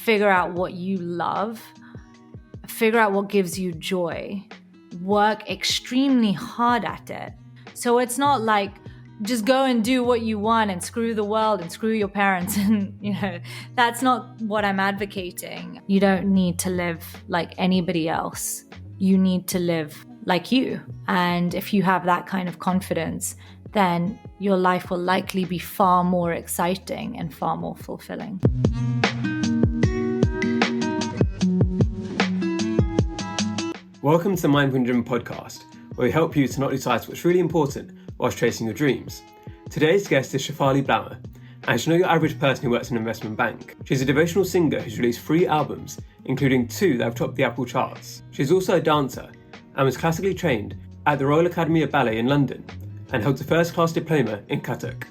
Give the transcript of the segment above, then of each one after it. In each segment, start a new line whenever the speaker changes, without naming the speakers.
figure out what you love, figure out what gives you joy, work extremely hard at it. So it's not like just go and do what you want and screw the world and screw your parents. And, that's not what I'm advocating. You don't need to live like anybody else. You need to live like you. And if you have that kind of confidence, then your life will likely be far more exciting and far more fulfilling.
Welcome to the Mindful and Driven podcast, where we help you to not lose sight of what's really important whilst chasing your dreams. Today's guest is Shivali Bhammer, and she's not your average person who works in an investment bank. She's a devotional singer who's released 3 albums, including 2 that have topped the Apple charts. She's also a dancer and was classically trained at the Royal Academy of Ballet in London and held a first-class diploma in Kathak.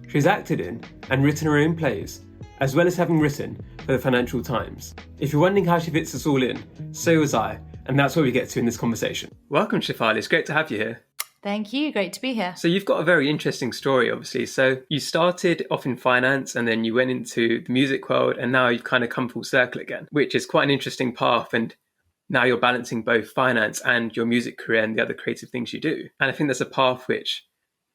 She's acted in and written her own plays, as well as having written for the Financial Times. If you're wondering how she fits us all in, so was I, and that's what we get to in this conversation. Welcome, Shivali. It's great to have you here.
Thank you. Great to be here.
So you've got a very interesting story, obviously. So you started off in finance and then you went into the music world, and now you've kind of come full circle again, which is quite an interesting path. And now you're balancing both finance and your music career and the other creative things you do. And I think that's a path which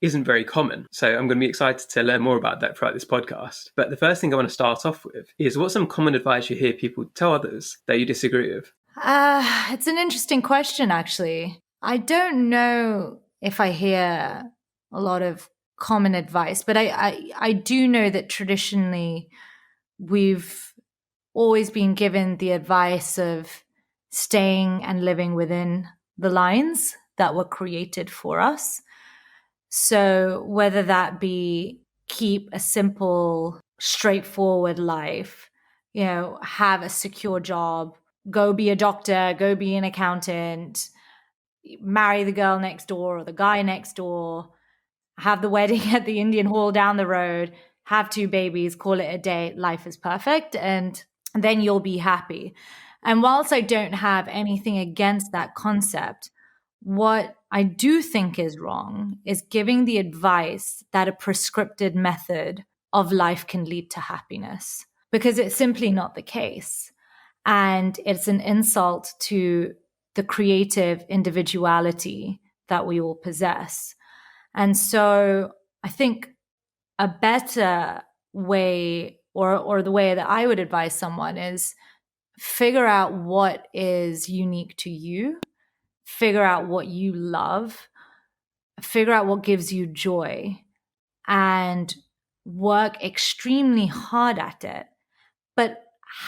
isn't very common. So I'm going to be excited to learn more about that throughout this podcast. But the first thing I want to start off with is, what's some common advice you hear people tell others that you disagree with?
It's an interesting question, actually. I don't know if I hear a lot of common advice, but I do know that traditionally we've always been given the advice of staying and living within the lines that were created for us. So whether that be keep a simple, straightforward life, have a secure job, go be a doctor, go be an accountant, marry the girl next door or the guy next door, have the wedding at the Indian Hall down the road, have 2 babies, call it a day, life is perfect, and then you'll be happy. And whilst I don't have anything against that concept, what I do think is wrong is giving the advice that a prescripted method of life can lead to happiness, because it's simply not the case. And it's an insult to the creative individuality that we all possess. And so I think a better way, or the way that I would advise someone, is figure out what is unique to you, figure out what you love, figure out what gives you joy, and work extremely hard at it, but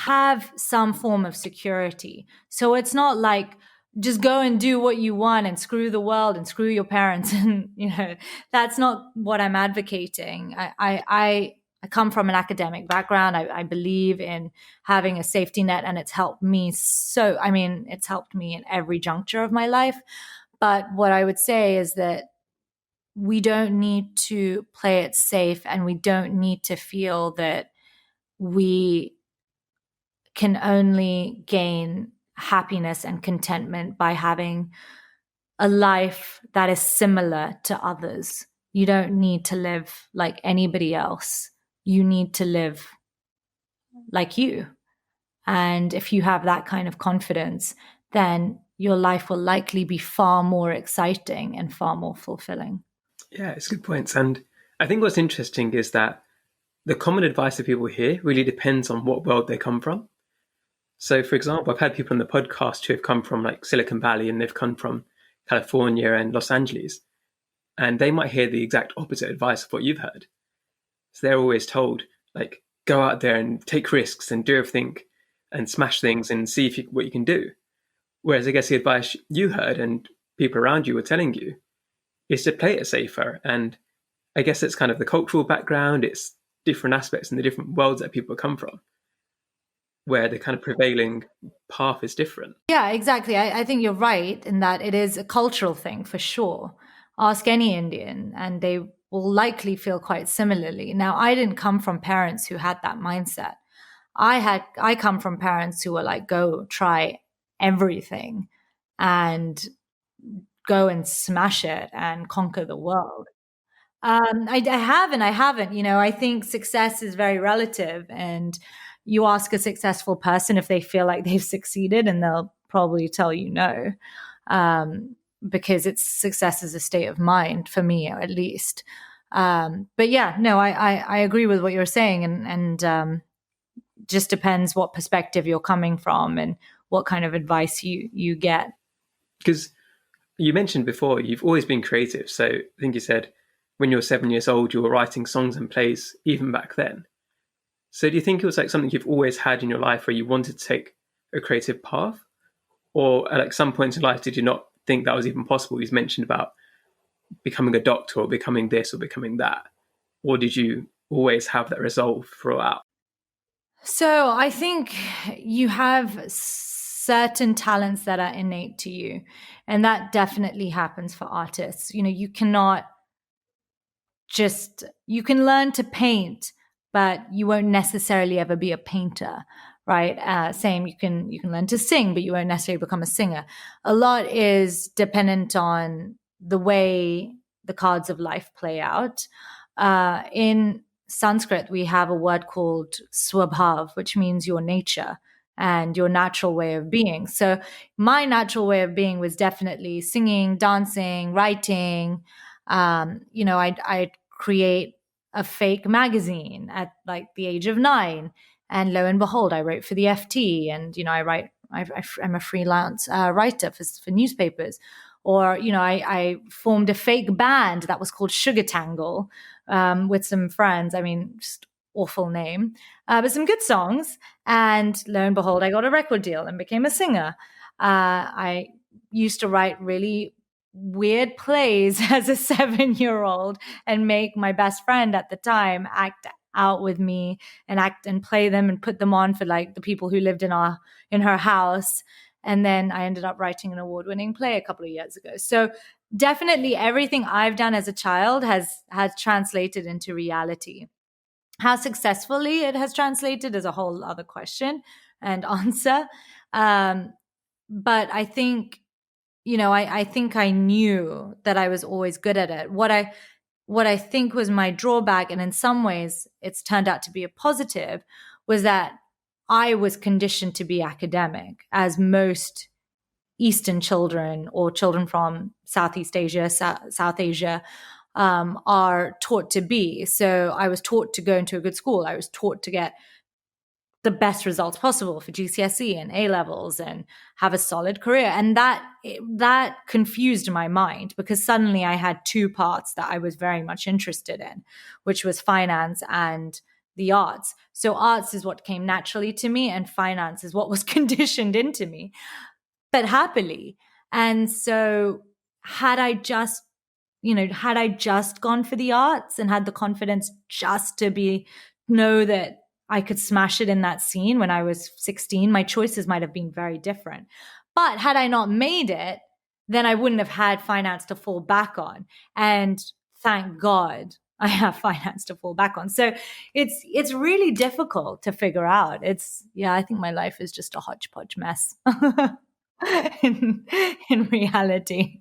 have some form of security. So it's not like just go and do what you want and screw the world and screw your parents. And, that's not what I'm advocating. I come from an academic background. I believe in having a safety net, and it's helped me. It's helped me in every juncture of my life. But what I would say is that we don't need to play it safe, and we don't need to feel that we can only gain happiness and contentment by having a life that is similar to others. You don't need to live like anybody else. You need to live like you. And if you have that kind of confidence, then your life will likely be far more exciting and far more fulfilling.
Yeah, it's good points. And I think what's interesting is that the common advice that people hear really depends on what world they come from. So, for example, I've had people on the podcast who have come from like Silicon Valley, and they've come from California and Los Angeles, and they might hear the exact opposite advice of what you've heard. So they're always told, like, go out there and take risks and do everything and smash things and see what you can do. Whereas I guess the advice you heard and people around you were telling you is to play it safer. And I guess it's kind of the cultural background, it's different aspects in the different worlds that people come from, where the kind of prevailing path is different.
Yeah, exactly. I think you're right in that it is a cultural thing for sure. Ask any Indian and they will likely feel quite similarly. Now, I didn't come from parents who had that mindset. I come from parents who were like, go try everything and go and smash it and conquer the world. I have and I haven't. I think success is very relative, and you ask a successful person if they feel like they've succeeded, and they'll probably tell you no, um, because it's success is a state of mind for me, at least. But yeah, no, I agree with what you're saying, and just depends what perspective you're coming from and what kind of advice you get.
Because you mentioned before you've always been creative. So I think you said when you were 7 years old, you were writing songs and plays even back then. So do you think it was like something you've always had in your life where you wanted to take a creative path? Or at like some points in life, did you not think that was even possible? You mentioned about becoming a doctor or becoming this or becoming that. Or did you always have that resolve throughout?
So I think you have certain talents that are innate to you. And that definitely happens for artists. You cannot you can learn to paint, but you won't necessarily ever be a painter, right? Same, you can learn to sing, but you won't necessarily become a singer. A lot is dependent on the way the cards of life play out. In Sanskrit, we have a word called swabhav, which means your nature and your natural way of being. So my natural way of being was definitely singing, dancing, writing. I'd create a fake magazine at like the age of 9, and lo and behold, I wrote for the FT, and I'm a freelance writer for newspapers. Or I formed a fake band that was called Sugar Tangle, with some friends. I mean, just awful name, but some good songs. And lo and behold, I got a record deal and became a singer. I used to write really weird plays as a 7-year-old and make my best friend at the time act out with me and act and play them and put them on for like the people who lived in her house. And then I ended up writing an award-winning play a couple of years ago. So definitely everything I've done as a child has translated into reality. How successfully it has translated is a whole other question and answer. But I think, I think I knew that I was always good at it. What I think was my drawback, and in some ways it's turned out to be a positive, was that I was conditioned to be academic, as most Eastern children or children from Southeast Asia, South Asia, are taught to be. So I was taught to go into a good school. I was taught to get the best results possible for GCSE and A levels and have a solid career. And that confused my mind, because suddenly I had two parts that I was very much interested in, which was finance and the arts. So arts is what came naturally to me, and finance is what was conditioned into me, but happily. And so had I just gone for the arts and had the confidence just to know that I could smash it in that scene when I was 16, my choices might have been very different. But had I not made it, then I wouldn't have had finance to fall back on. And thank God I have finance to fall back on. So it's really difficult to figure out. I think my life is just a hodgepodge mess in reality.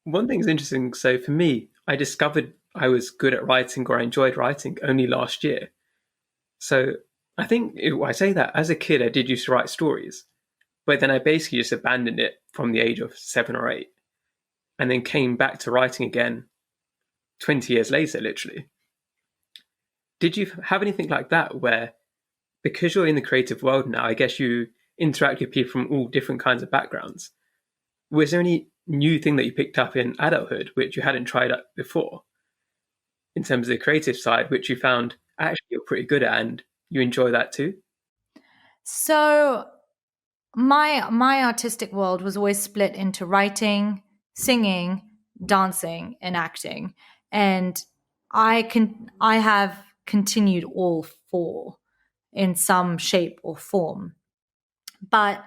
One thing's interesting. So for me, I discovered I was good at writing or I enjoyed writing only last year. So I think I say that as a kid, I did used to write stories, but then I basically just abandoned it from the age of 7 or 8 and then came back to writing again 20 years later, literally. Did you have anything like that where, because you're in the creative world now, I guess you interact with people from all different kinds of backgrounds? Was there any new thing that you picked up in adulthood which you hadn't tried out before in terms of the creative side, which you found actually you're pretty good at and you enjoy that too?
So my artistic world was always split into writing, singing, dancing, and acting. And I have continued all four in some shape or form. But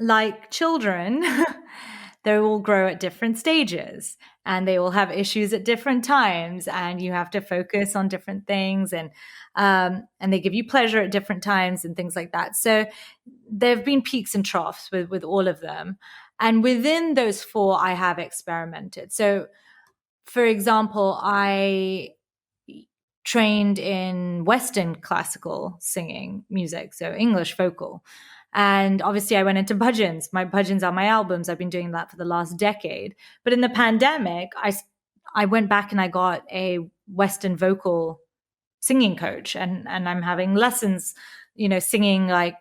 like children, they all grow at different stages, and they all have issues at different times, and you have to focus on different things, and they give you pleasure at different times and things like that. So there have been peaks and troughs with all of them. And within those four, I have experimented. So for example, I trained in Western classical singing music, so English vocal. And obviously, I went into bhajans. My bhajans are my albums. I've been doing that for the last decade. But in the pandemic, I went back and I got a Western vocal singing coach, and I'm having lessons, singing like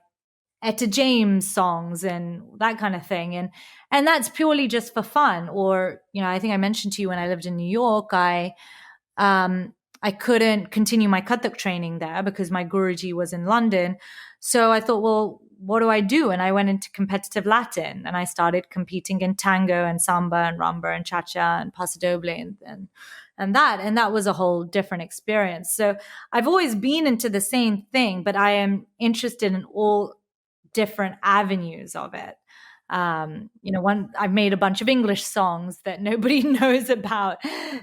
Etta James songs and that kind of thing. And that's purely just for fun. Or, I think I mentioned to you when I lived in New York, um, I couldn't continue my Kathak training there because my Guruji was in London. So I thought, well, what do I do? And I went into competitive Latin and I started competing in tango and samba and rumba and cha-cha and paso doble and that was a whole different experience. So I've always been into the same thing, but I am interested in all different avenues of it. One, I've made a bunch of English songs that nobody knows about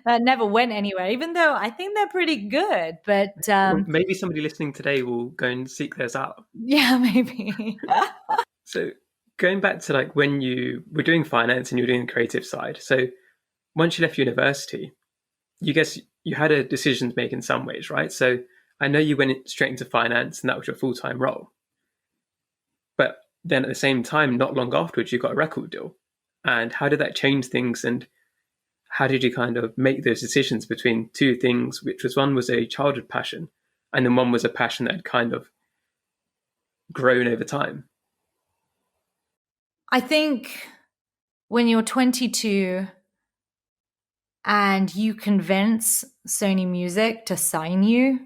that never went anywhere, even though I think they're pretty good. But
Well, maybe somebody listening today will go and seek those out.
yeah, maybe.
So going back to like when you were doing finance and you were doing the creative side. So once you left university, you guess you had a decision to make in some ways, right? So I know you went straight into finance and that was your full-time role. But then at the same time, not long afterwards, you got a record deal. And how did that change things? And how did you kind of make those decisions between two things, which was one was a childhood passion, and then one was a passion that had kind of grown over time?
I think when you're 22 and you convince Sony Music to sign you,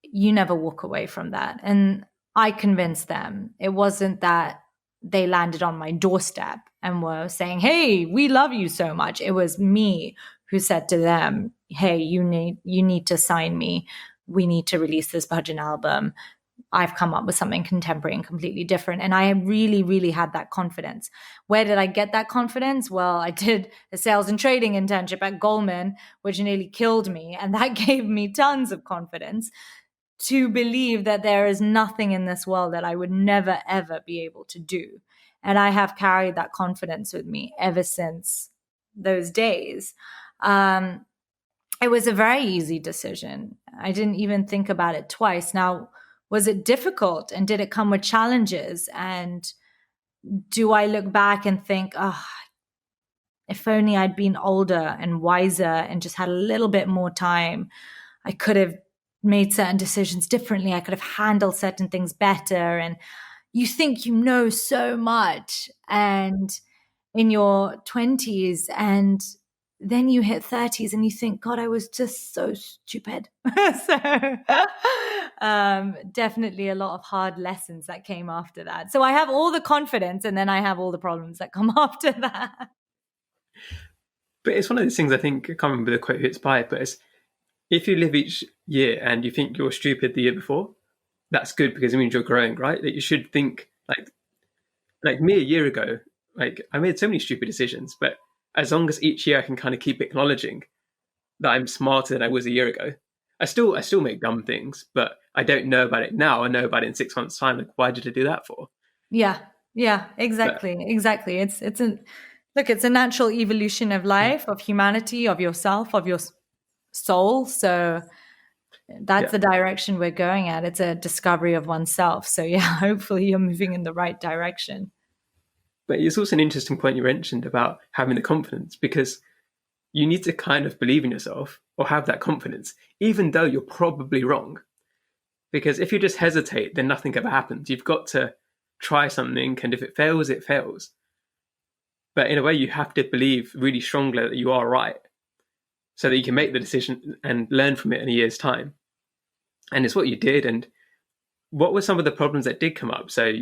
you never walk away from that. And I convinced them. It wasn't that they landed on my doorstep and were saying, "Hey, we love you so much." It was me who said to them, "Hey, you need to sign me. We need to release this bhajan album. I've come up with something contemporary and completely different." And I really, really had that confidence. Where did I get that confidence? Well, I did a sales and trading internship at Goldman, which nearly killed me. And that gave me tons of confidence to believe that there is nothing in this world that I would never, ever be able to do. And I have carried that confidence with me ever since those days. It was a very easy decision. I didn't even think about it twice. Now, was it difficult and did it come with challenges? And do I look back and think, oh, if only I'd been older and wiser and just had a little bit more time, I could have made certain decisions differently. I could have handled certain things better. And you think you know so much and in your 20s, and then you hit 30s and you think, God, I was just so stupid. So definitely a lot of hard lessons that came after that. So I have all the confidence and then I have all the problems that come after that.
But it's one of those things, I think, I can't remember the quote who it's by, but it's, if you live each year and you think you're stupid the year before, that's good because it means you're growing, right? That you should think like me a year ago, like I made so many stupid decisions, but as long as each year I can kind of keep acknowledging that I'm smarter than I was a year ago. I still make dumb things, but I don't know about it now. I know about it in 6 months' time. Like, why did I do that for?
Yeah, exactly, exactly. It's a natural evolution of life, of humanity, of yourself, of your soul. So that's the direction we're going at. It's a discovery of oneself. So yeah, hopefully you're moving in the right direction.
But it's also an interesting point you mentioned about having the confidence, because you need to kind of believe in yourself or have that confidence, even though you're probably wrong. Because if you just hesitate, then nothing ever happens. You've got to try something, and if it fails, it fails. But in a way, you have to believe really strongly that you are right so that you can make the decision and learn from it in a year's time. And it's what you did. And what were some of the problems that did come up? So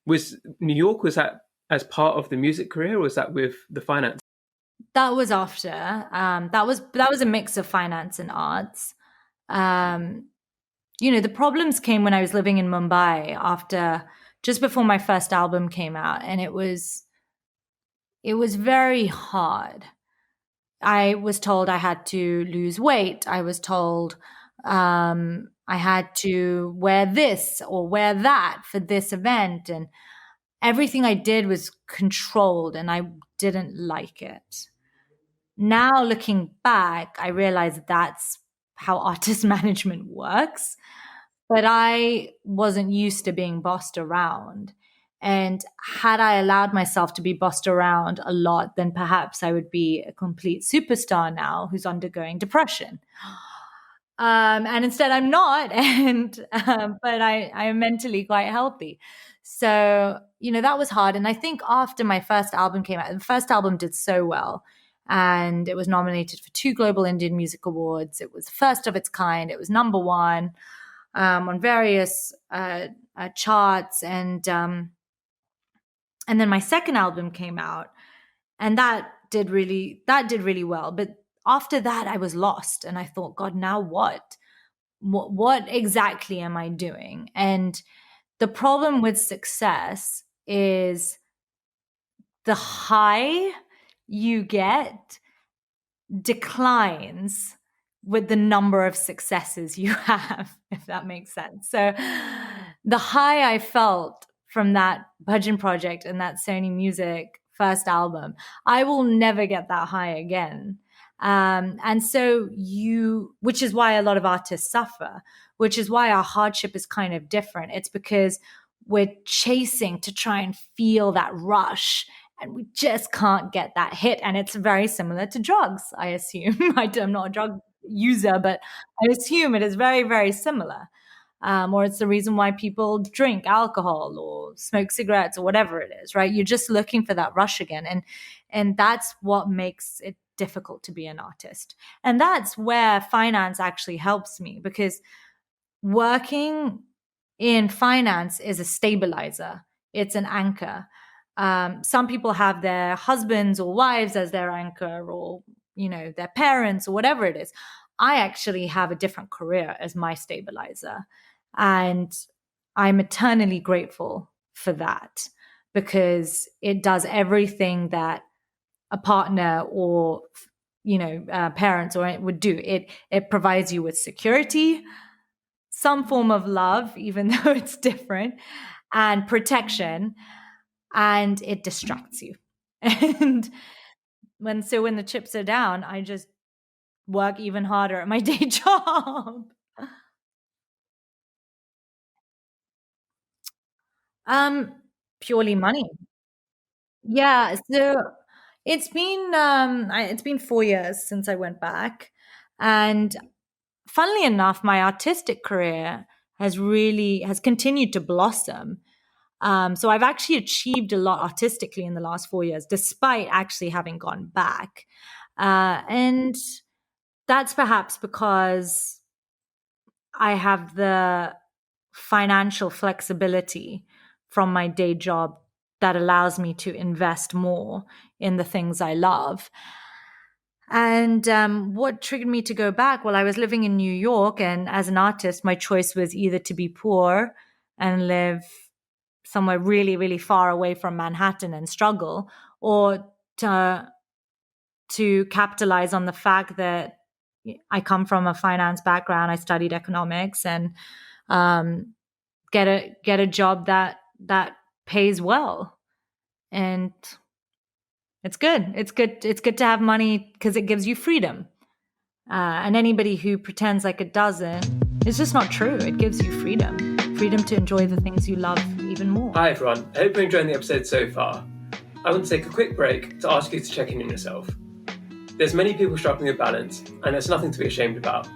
was New York, was that as part of the music career, or was that with the finance?
That was after. That was a mix of finance and arts. The problems came when I was living in Mumbai just before my first album came out, and it was very hard. I was told I had to lose weight. I was told I had to wear this or wear that for this event, and everything I did was controlled, and I didn't like it. Now looking back, I realize that's how artist management works, but I wasn't used to being bossed around. And had I allowed myself to be bossed around a lot, then perhaps I would be a complete superstar now who's undergoing depression. And instead, I'm not, and but I am mentally quite healthy. So that was hard. And I think after my first album came out, the first album did so well, and it was nominated for 2 Global Indian Music Awards. It was the first of its kind. It was number one on various charts, and then my second album came out, and that did really well. But after that, I was lost, and I thought, God, now what? What exactly am I doing? And the problem with success is the high you get declines with the number of successes you have, if that makes sense. So the high I felt from that Bhajan project and that Sony Music first album, I will never get that high again. And so which is why a lot of artists suffer, which is why our hardship is kind of different. It's because we're chasing to try and feel that rush, and we just can't get that hit. And it's very similar to drugs, I assume. I'm not a drug user, but I assume it is very, very similar. Or it's the reason why people drink alcohol or smoke cigarettes or whatever it is, right? You're just looking for that rush again. And that's what makes it difficult to be an artist. And that's where finance actually helps me, because working in finance is a stabilizer. It's an anchor. Some people have their husbands or wives as their anchor, or their parents or whatever it is. I actually have a different career as my stabilizer, and I'm eternally grateful for that, because it does everything that a partner or parents or would do. It provides you with security, some form of love, even though it's different, and protection, and it distracts you. And when the chips are down, I just work even harder at my day job. Um, Purely money. Yeah. So it's been 4 years since I went back, and funnily enough, my artistic career has continued to blossom. So I've actually achieved a lot artistically in the last 4 years, despite actually having gone back. And that's perhaps because I have the financial flexibility from my day job that allows me to invest more in the things I love. And what triggered me to go back? Well, I was living in New York, and as an artist, my choice was either to be poor and live somewhere really, really far away from Manhattan and struggle, or to capitalize on the fact that I come from a finance background. I studied economics, and um, get a job that pays well. And it's good. It's good. It's good to have money because it gives you freedom. And anybody who pretends like it doesn't, it's just not true. It gives you freedom to enjoy the things you love even more.
Hi everyone, I hope you're enjoying the episode so far. I want to take a quick break to ask you to check in on yourself. There's many people struggling with balance, and there's nothing to be ashamed about.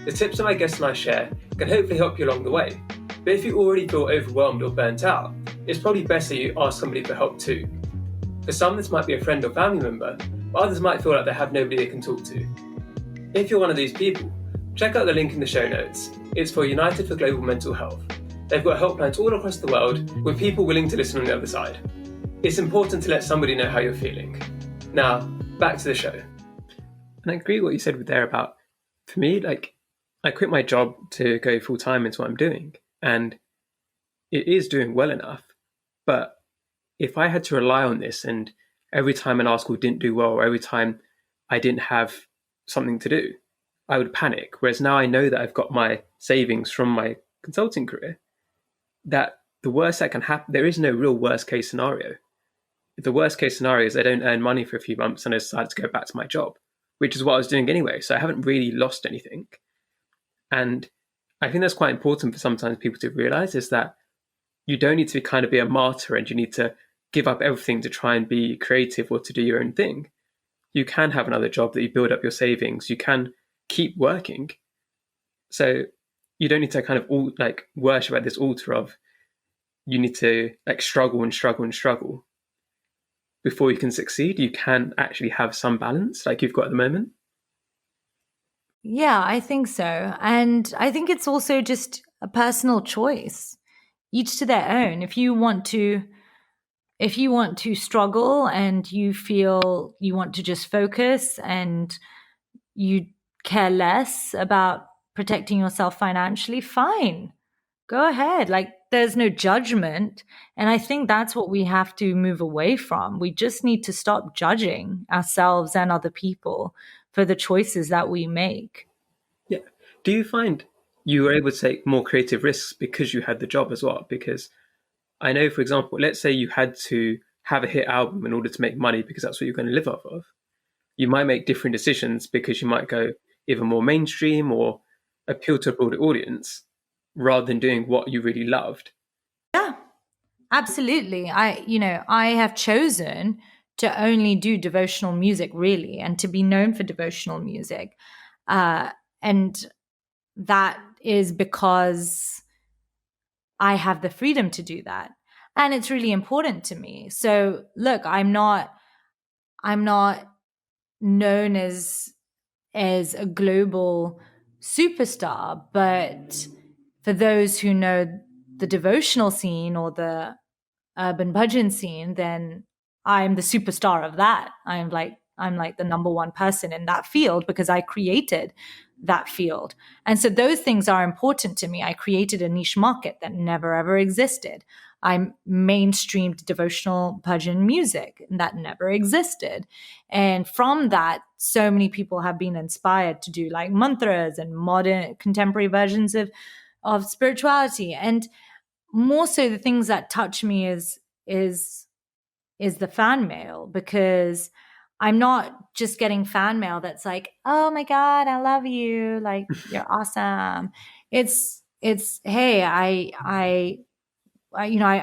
The tips that my guests and I share can hopefully help you along the way. But if you already feel overwhelmed or burnt out, it's probably best that you ask somebody for help too. For some, this might be a friend or family member, but others might feel like they have nobody they can talk to. If you're one of these people, check out the link in the show notes. It's for United for Global Mental Health. They've got helplines all across the world with people willing to listen on the other side. It's important to let somebody know how you're feeling. Now, back to the show. And I agree with what you said there about, for me, I quit my job to go full time into what I'm doing, and it is doing well enough. But if I had to rely on this, and every time an article didn't do well, or every time I didn't have something to do, I would panic. Whereas now I know that I've got my savings from my consulting career, that the worst that can happen, there is no real worst case scenario. The worst case scenario is I don't earn money for a few months and I decide to go back to my job, which is what I was doing anyway. So I haven't really lost anything. And I think that's quite important for sometimes people to realize is that you don't need to kind of be a martyr and you need to give up everything to try and be creative or to do your own thing. You can have another job that you build up your savings. You can keep working. So you don't need to kind of like worship at this altar of you need to like struggle and struggle and struggle before you can succeed. You can actually have some balance like you've got at the moment.
Yeah, I think so. And I think it's also just a personal choice, each to their own. If you want to struggle and you feel you want to just focus and you care less about protecting yourself financially, fine. Go ahead. Like there's no judgment. And I think that's what we have to move away from. We just need to stop judging ourselves and other people for the choices that we make.
Yeah. Do you find you were able to take more creative risks because you had the job as well? Because I know, for example, let's say you had to have a hit album in order to make money because that's what you're going to live off of. You might make different decisions because you might go either more mainstream or appeal to a broader audience rather than doing what you really loved.
Yeah, absolutely. I have chosen to only do devotional music really and to be known for devotional music. And that is because I have the freedom to do that. And it's really important to me. So look, I'm not known as a global superstar, but for those who know the devotional scene or the urban bhajan scene, then I'm the superstar of that. I'm like the number one person in that field because I created that field. And so those things are important to me. I created a niche market that never ever existed. I mainstreamed devotional bhajan music that never existed. And from that, so many people have been inspired to do like mantras and modern contemporary versions of spirituality. And more so the things that touch me is is the fan mail, because I'm not just getting fan mail that's like, oh my God, I love you, like you're awesome. It's hey, I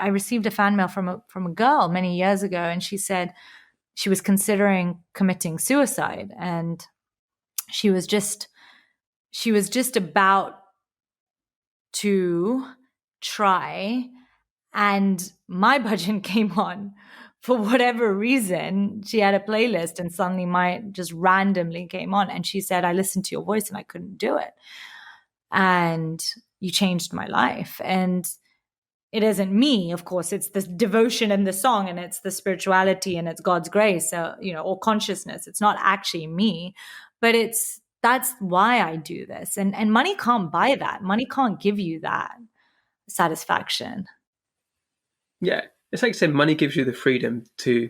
received a fan mail from a girl many years ago, and she said she was considering committing suicide, and she was just she was just about to try, and my bhajan came on for whatever reason. She had a playlist and suddenly my just randomly came on, and she said, I listened to your voice and I couldn't do it, and you changed my life. And it isn't me, of course, it's the devotion and the song, and it's the spirituality, and it's God's grace, or consciousness. It's not actually me, but that's why I do this. And money can't buy that. Money can't give you that satisfaction.
Yeah, it's like I said, money gives you the freedom to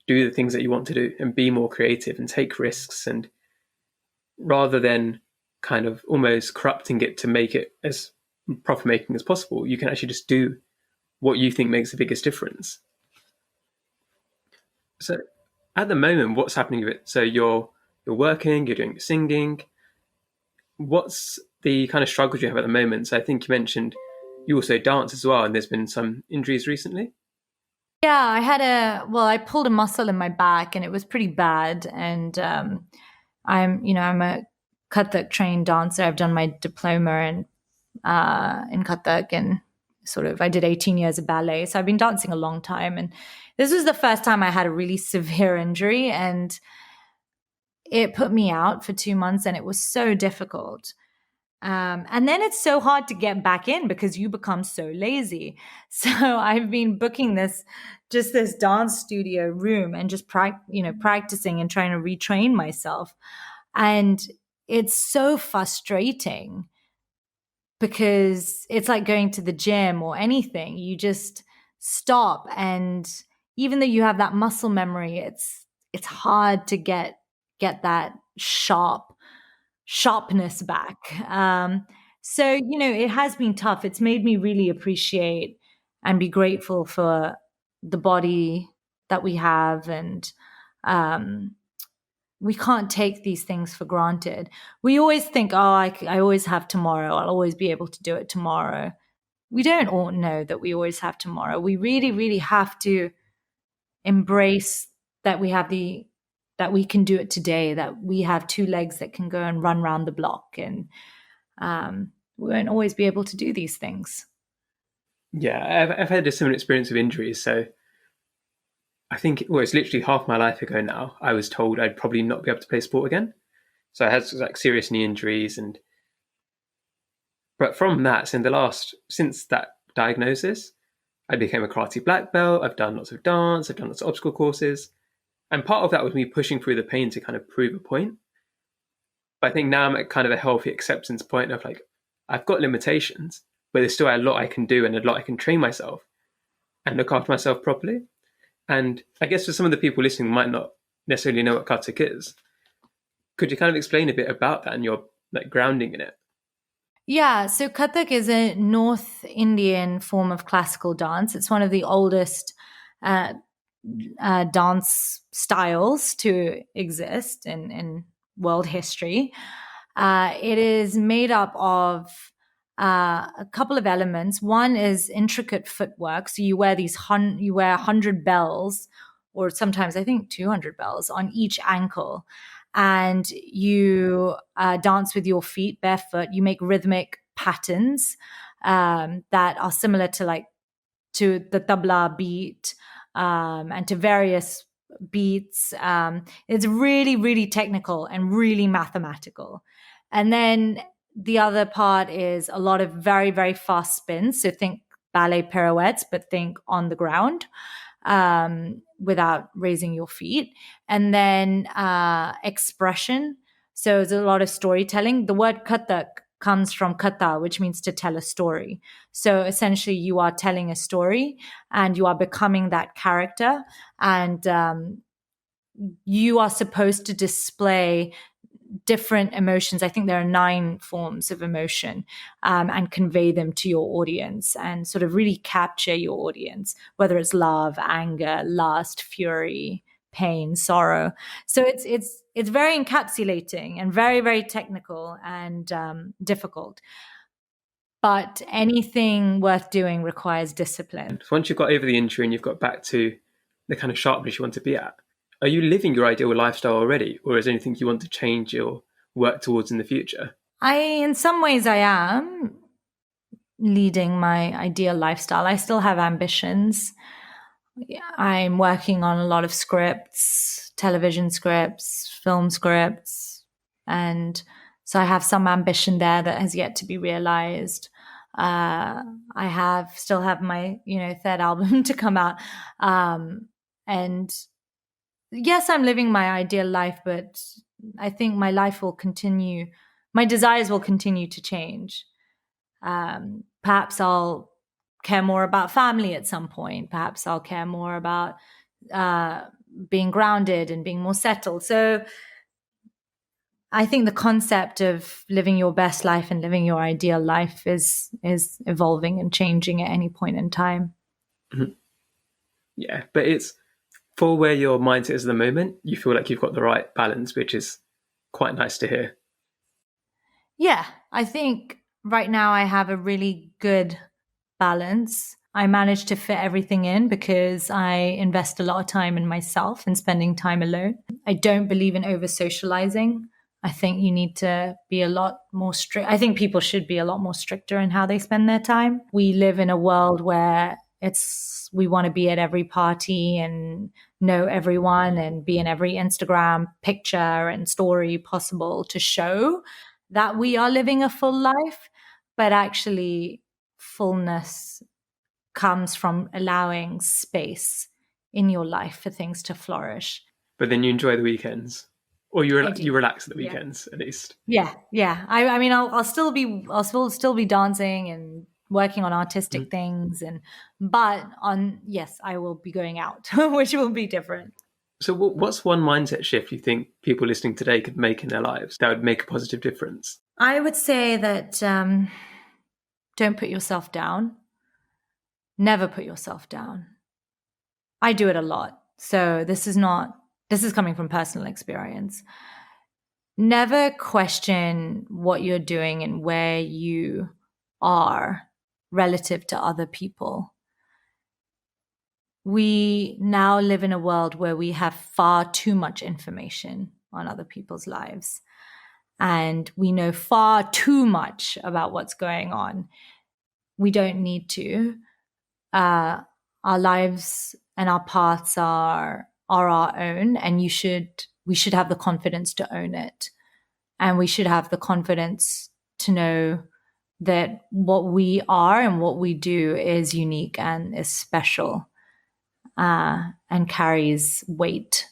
do the things that you want to do and be more creative and take risks. And rather than kind of almost corrupting it to make it as profit making as possible, you can actually just do what you think makes the biggest difference. So at the moment, what's happening with it? So you're working, you're doing singing. What's the kind of struggles you have at the moment? So I think you mentioned you also dance as well, and there's been some injuries recently.
Yeah, I pulled a muscle in my back and it was pretty bad. And I'm a Kathak trained dancer. I've done my diploma in Kathak, and I did 18 years of ballet. So I've been dancing a long time. And this was the first time I had a really severe injury, and it put me out for 2 months, and it was so difficult. And then it's so hard to get back in because you become so lazy. So I've been booking this dance studio room and just practicing and trying to retrain myself. And it's so frustrating because it's like going to the gym or anything. You just stop, and even though you have that muscle memory, it's hard to get that sharpness back. So, it has been tough. It's made me really appreciate and be grateful for the body that we have, and um, we can't take these things for granted. We always think, oh, I always have tomorrow. I'll always be able to do it tomorrow. We don't all know that we always have tomorrow. We really, really have to embrace that that we can do it today, that we have two legs that can go and run around the block, and we won't always be able to do these things.
Yeah, I've had a similar experience of injuries. So I think, well, it's literally half my life ago now, I was told I'd probably not be able to play sport again. So I had like serious knee injuries, but from that, since that diagnosis, I became a karate black belt. I've done lots of dance. I've done lots of obstacle courses, and part of that was me pushing through the pain to kind of prove a point. But I think now I'm at kind of a healthy acceptance point of like, I've got limitations, but there's still a lot I can do and a lot I can train myself and look after myself properly. And I guess for some of the people listening who might not necessarily know what Kathak is, could you kind of explain a bit about that and your like grounding in it?
Yeah, so Kathak is a North Indian form of classical dance. It's one of the oldest uh, dance styles to exist in world history. It is made up of a couple of elements. One is intricate footwork. So you wear you wear 100 bells, or sometimes I think 200 bells on each ankle, and you dance with your feet barefoot. You make rhythmic patterns that are similar to the tabla beat, and to various beats. It's really, really technical and really mathematical. And then the other part is a lot of very, very fast spins. So think ballet pirouettes, but think on the ground, without raising your feet. And then expression. So there's a lot of storytelling. The word Kathak comes from kata, which means to tell a story. So essentially, you are telling a story and you are becoming that character. And you are supposed to display different emotions. I think there are 9 forms of emotion, and convey them to your audience and sort of really capture your audience, whether it's love, anger, lust, fury, pain, sorrow. So it's very encapsulating and very, very technical and difficult. But anything worth doing requires discipline.
So once you've got over the injury and you've got back to the kind of sharpness you want to be at, are you living your ideal lifestyle already, or is there anything you want to change or work towards in the future?
In some ways, I am leading my ideal lifestyle. I still have ambitions. I'm working on a lot of scripts, television scripts, film scripts, and so I have some ambition there that has yet to be realized. I still have my third album to come out, and yes, I'm living my ideal life, but I think my life will continue. My desires will continue to change. Perhaps I'll care more about family at some point. Perhaps I'll care more about being grounded and being more settled. So I think the concept of living your best life and living your ideal life is evolving and changing at any point in time.
Mm-hmm. Yeah, but it's for where your mindset is at the moment, you feel like you've got the right balance, which is quite nice to hear.
Yeah, I think right now I have a really good balance. I manage to fit everything in because I invest a lot of time in myself and spending time alone. I don't believe in over socializing. I think you need to be a lot more strict. I think people should be a lot more stricter in how they spend their time. We live in a world where we want to be at every party and know everyone and be in every Instagram picture and story possible to show that we are living a full life. But actually, fullness comes from allowing space in your life for things to flourish.
But then you enjoy the weekends, or you relax at the
Yeah.
weekends at least.
Yeah. I mean, I'll still be dancing and working on artistic things, but yes, I will be going out, which will be different.
So what's one mindset shift you think people listening today could make in their lives that would make a positive difference?
I would say that don't put yourself down. Never put yourself down. I do it a lot. So this is not this is coming from personal experience, never question what you're doing and where you are relative to other people. We now live in a world where we have far too much information on other people's lives, and we know far too much about what's going on. We don't need to. Our lives and our paths are our own, and we should have the confidence to own it. And we should have the confidence to know that what we are and what we do is unique and is special, and carries weight.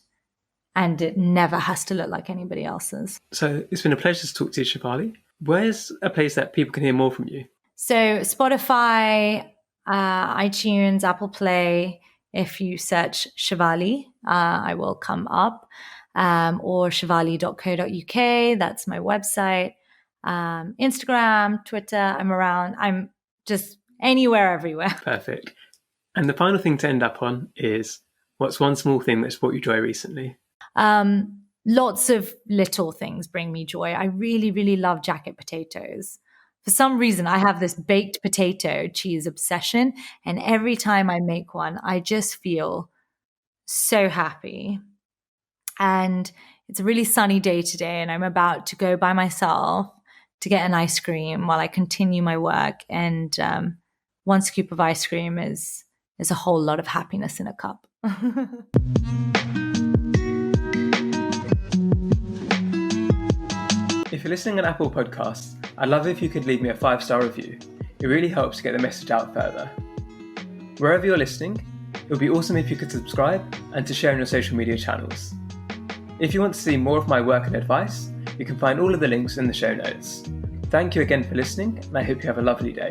And it never has to look like anybody else's.
So it's been a pleasure to talk to you, Shivali. Where's a place that people can hear more from you?
So Spotify, iTunes, Apple Play. If you search Shivali, I will come up. Or shivali.co.uk. That's my website. Instagram, Twitter, I'm around. I'm just anywhere, everywhere.
Perfect. And the final thing to end up on is, what's one small thing that's brought you joy recently?
Lots of little things bring me joy. I really, really love jacket potatoes. For some reason, I have this baked potato cheese obsession. And every time I make one, I just feel so happy. And it's a really sunny day today, and I'm about to go by myself to get an ice cream while I continue my work. And one scoop of ice cream is a whole lot of happiness in a cup.
If you're listening on Apple Podcasts, I'd love it if you could leave me a 5-star review. It really helps to get the message out further. Wherever you're listening, it would be awesome if you could subscribe and to share on your social media channels. If you want to see more of my work and advice, you can find all of the links in the show notes. Thank you again for listening, and I hope you have a lovely day.